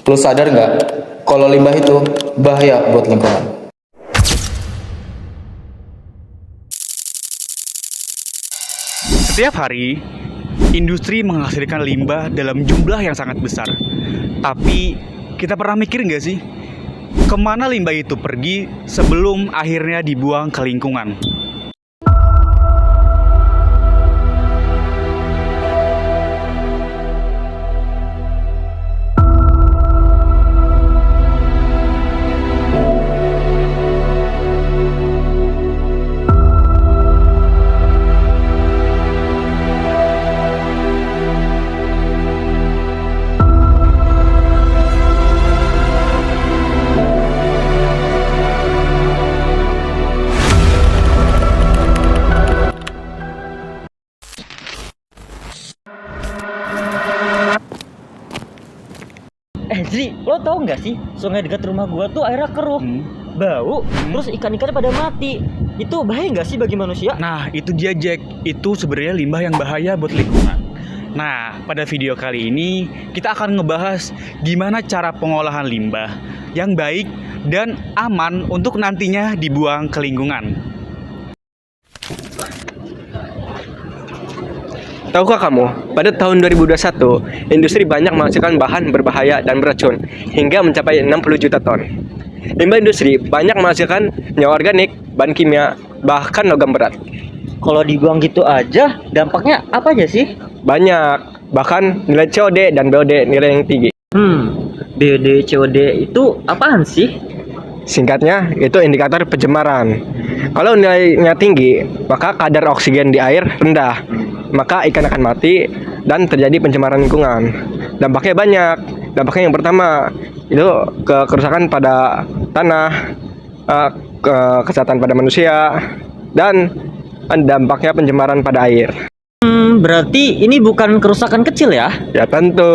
Lu sadar nggak kalau limbah itu bahaya buat lingkungan? Setiap hari, industri menghasilkan limbah dalam jumlah yang sangat besar. Tapi, kita pernah mikir nggak sih, kemana limbah itu pergi sebelum akhirnya dibuang ke lingkungan? Zri, lo tau nggak sih sungai dekat rumah gua tuh airnya keruh, bau, terus ikan-ikannya pada mati. Itu bahaya nggak sih bagi manusia? Nah, itu dia Jack. Itu sebenarnya limbah yang bahaya buat lingkungan. Nah, pada video kali ini kita akan ngebahas gimana cara pengolahan limbah yang baik dan aman untuk nantinya dibuang ke lingkungan. Tahukah kamu, pada tahun 2021, industri banyak menghasilkan bahan berbahaya dan beracun hingga mencapai 60 juta ton. Limbah industri banyak menghasilkan nyawa organik, bahan kimia, bahkan logam berat. Kalau dibuang gitu aja, dampaknya apa aja sih? Banyak, bahkan nilai COD dan BOD nilai yang tinggi. BOD, COD itu apaan sih? Singkatnya, itu indikator pencemaran. Kalau nilainya tinggi, maka kadar oksigen di air rendah, maka ikan akan mati dan terjadi pencemaran lingkungan. Dampaknya banyak. Dampaknya yang pertama itu kerusakan pada tanah, kesehatan pada manusia, dan dampaknya pencemaran pada air. Berarti ini bukan kerusakan kecil ya? Ya tentu.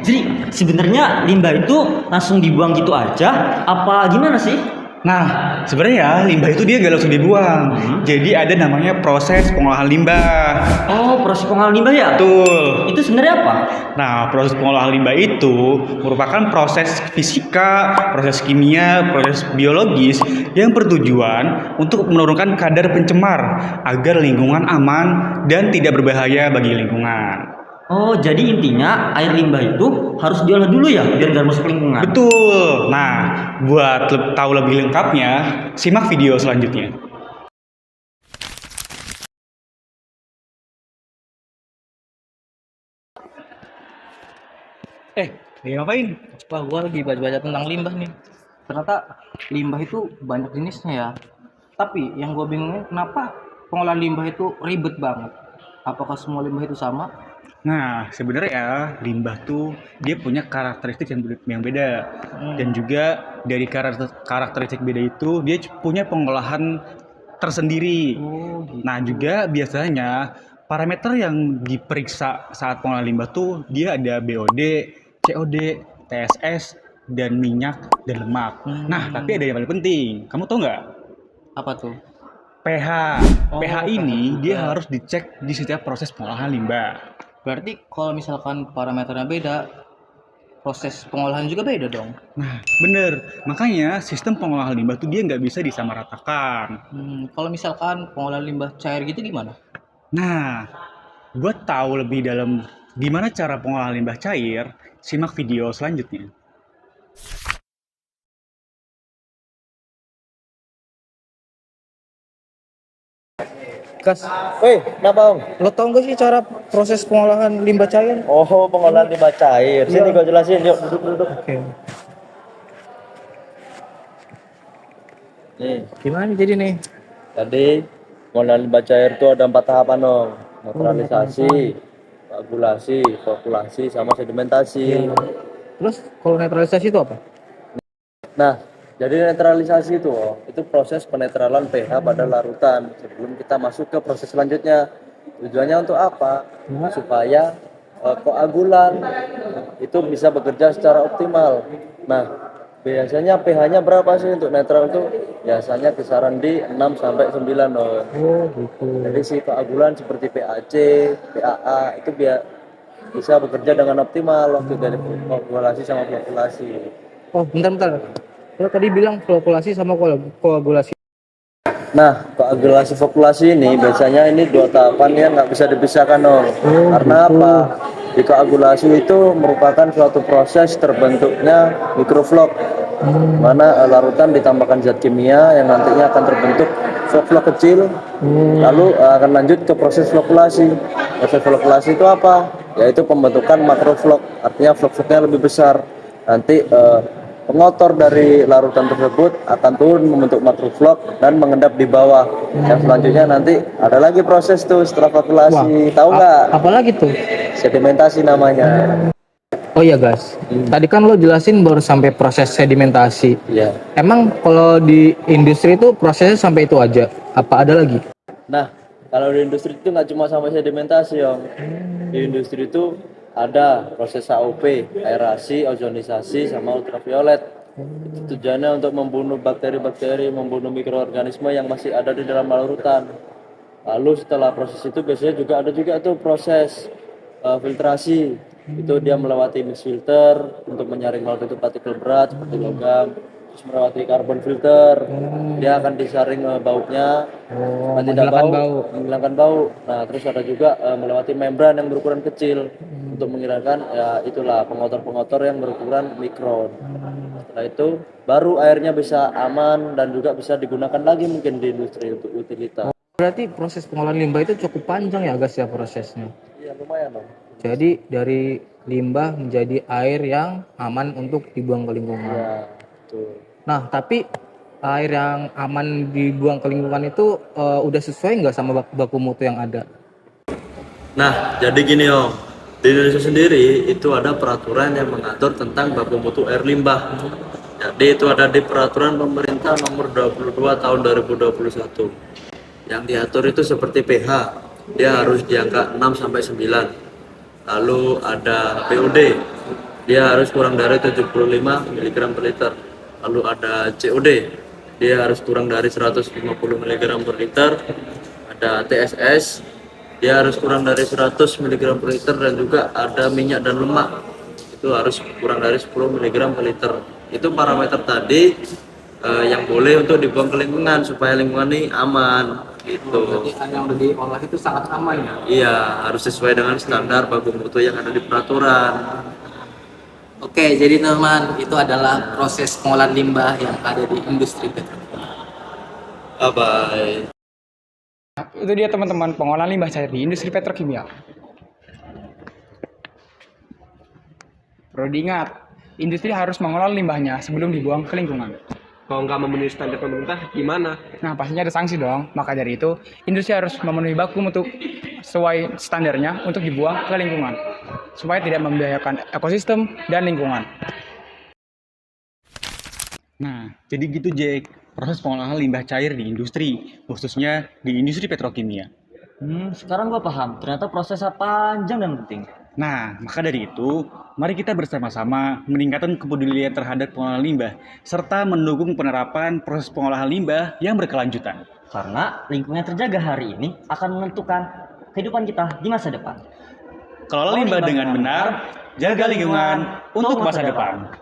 Jadi sebenarnya limbah itu langsung dibuang gitu aja? Apa gimana sih? Nah, sebenarnya limbah itu dia nggak langsung dibuang. Jadi ada namanya proses pengolahan limbah. Oh, proses pengolahan limbah ya? Betul. Itu sebenarnya apa? Nah, proses pengolahan limbah itu merupakan proses fisika, proses kimia, proses biologis yang bertujuan untuk menurunkan kadar pencemar agar lingkungan aman dan tidak berbahaya bagi lingkungan. Oh, jadi intinya air limbah itu harus diolah dulu ya biar nggak masuk lingkungan. Betul. Nah, buat tahu lebih lengkapnya, simak video selanjutnya. Lagi ngapain? Wah, gue lagi baca-baca tentang limbah nih. Ternyata limbah itu banyak jenisnya ya. Tapi yang gue bingungnya kenapa pengolahan limbah itu ribet banget? Apakah semua limbah itu sama? Nah, sebenarnya limbah tuh dia punya karakteristik yang beda. Dan juga dari karakteristik beda itu dia punya pengolahan tersendiri. Oh, gitu. Nah, juga biasanya parameter yang diperiksa saat pengolahan limbah tuh dia ada BOD, COD, TSS, dan minyak dan lemak. Nah, tapi ada yang paling penting. Kamu tahu nggak? Apa tuh? pH. Oh, pH pH ini juga. dia harus dicek di setiap proses pengolahan limbah. Berarti kalau misalkan parameternya beda, proses pengolahan juga beda dong. Nah, bener. Makanya sistem pengolahan limbah tuh dia nggak bisa disamaratakan. Kalau misalkan pengolahan limbah cair gitu gimana? Nah, buat tahu lebih dalam gimana cara pengolahan limbah cair, simak video selanjutnya. Kas, Kenapa Om? lo tau gak sih cara proses pengolahan limbah cair? Oh, pengolahan limbah cair. Sini gua jelasin, yuk duduk. Oke. Nih, Gimana jadi nih? tadi pengolahan limbah cair itu ada 4 tahapan Om. Neutralisasi, koagulasi, flokkulasi, sama sedimentasi. Terus kalau netralisasi itu apa? Nah, jadi netralisasi itu Om, itu proses penetralan pH pada larutan sebelum kita masuk ke proses selanjutnya. Tujuannya untuk apa? Supaya koagulan itu bisa bekerja secara optimal. Nah, biasanya pH-nya berapa sih untuk netral itu? Biasanya kisaran di 6 sampai 9 loh. Oh gitu. Jadi si koagulan seperti PAC, PAA itu bisa bekerja dengan optimal waktu dari koagulasi sama flokkulasi. Oh, bentar. Lo tadi bilang flokkulasi sama koagulasi. Nah, koagulasi flokkulasi ini biasanya ini dua tahapan yang nggak bisa dipisahkan dong. Karena apa? Di koagulasi itu merupakan suatu proses terbentuknya mikroflok, mana larutan ditambahkan zat kimia yang nantinya akan terbentuk flok-flok kecil, lalu akan lanjut ke proses flokkulasi. Proses flokkulasi itu apa? Yaitu pembentukan makroflok, artinya flok-floknya lebih besar. Nanti pengotor dari larutan tersebut akan turun membentuk makroflok dan mengendap di bawah. Yang selanjutnya nanti ada lagi proses tuh setelah flokkulasi. Tahu nggak? Apalagi tuh? Sedimentasi namanya. Oh iya guys, tadi kan lo jelasin baru sampai proses sedimentasi. Iya. Emang kalau di industri itu prosesnya sampai itu aja? Apa ada lagi? Nah, kalau di industri itu nggak cuma sampai sedimentasi, Om. Di industri itu ada proses HOP, aerasi, ozonisasi, sama ultraviolet. Itu tujuannya untuk membunuh bakteri-bakteri, membunuh mikroorganisme yang masih ada di dalam larutan. Lalu setelah proses itu biasanya juga ada tuh proses filtrasi. Itu dia melewati mix filter untuk menyaring partikel berat seperti logam, terus melewati carbon filter. Dia akan disaring bautnya supaya tidak bau, menghilangkan bau. Nah, terus ada juga melewati membran yang berukuran kecil untuk menghilangkan ya itulah pengotor-pengotor yang berukuran mikron. Setelah itu baru airnya bisa aman dan juga bisa digunakan lagi mungkin di industri untuk utilitas. Berarti proses pengolahan limbah itu cukup panjang ya guys ya prosesnya. Iya, lumayan dong. Jadi dari limbah menjadi air yang aman untuk dibuang ke lingkungan. Ya, betul. Nah, tapi air yang aman dibuang ke lingkungan itu udah sesuai nggak sama baku mutu yang ada? Nah, jadi gini Om, di Indonesia sendiri itu ada peraturan yang mengatur tentang baku mutu air limbah. Jadi itu ada di peraturan pemerintah nomor 22 tahun 2021. Yang diatur itu seperti pH, dia harus di angka 6 sampai 9. Lalu ada PUD, dia harus kurang dari 75 mg per liter. Lalu ada COD, dia harus kurang dari 150 mg per liter. Ada TSS, dia harus kurang dari 100 mg per liter. Dan juga ada minyak dan lemak, itu harus kurang dari 10 mg per liter. Itu parameter tadi yang boleh untuk dibuang ke lingkungan supaya lingkungan ini aman gitu. Jadi air yang udah diolah itu sangat aman ya? Iya, harus sesuai dengan standar baku mutu yang ada di peraturan. Oke, jadi teman, itu adalah proses pengolahan limbah yang ada di industri petrokimia. Bye-bye. Itu dia teman-teman, pengolahan limbah cair di industri petrokimia. Perlu diingat, industri harus mengolah limbahnya sebelum dibuang ke lingkungan. Kalau nggak memenuhi standar pemerintah, gimana? Nah, pastinya ada sanksi dong. Maka dari itu, industri harus memenuhi baku mutu sesuai standarnya untuk dibuang ke lingkungan, supaya tidak membahayakan ekosistem dan lingkungan. Nah, jadi gitu Jack, proses pengolahan limbah cair di industri, khususnya di industri petrokimia. Sekarang gua paham. Ternyata prosesnya panjang dan penting. Nah, maka dari itu, mari kita bersama-sama meningkatkan kepedulian terhadap pengolahan limbah, serta mendukung penerapan proses pengolahan limbah yang berkelanjutan. Karena lingkungan yang terjaga hari ini akan menentukan kehidupan kita di masa depan. Kelola limbah dengan benar, jaga lingkungan untuk masa depan.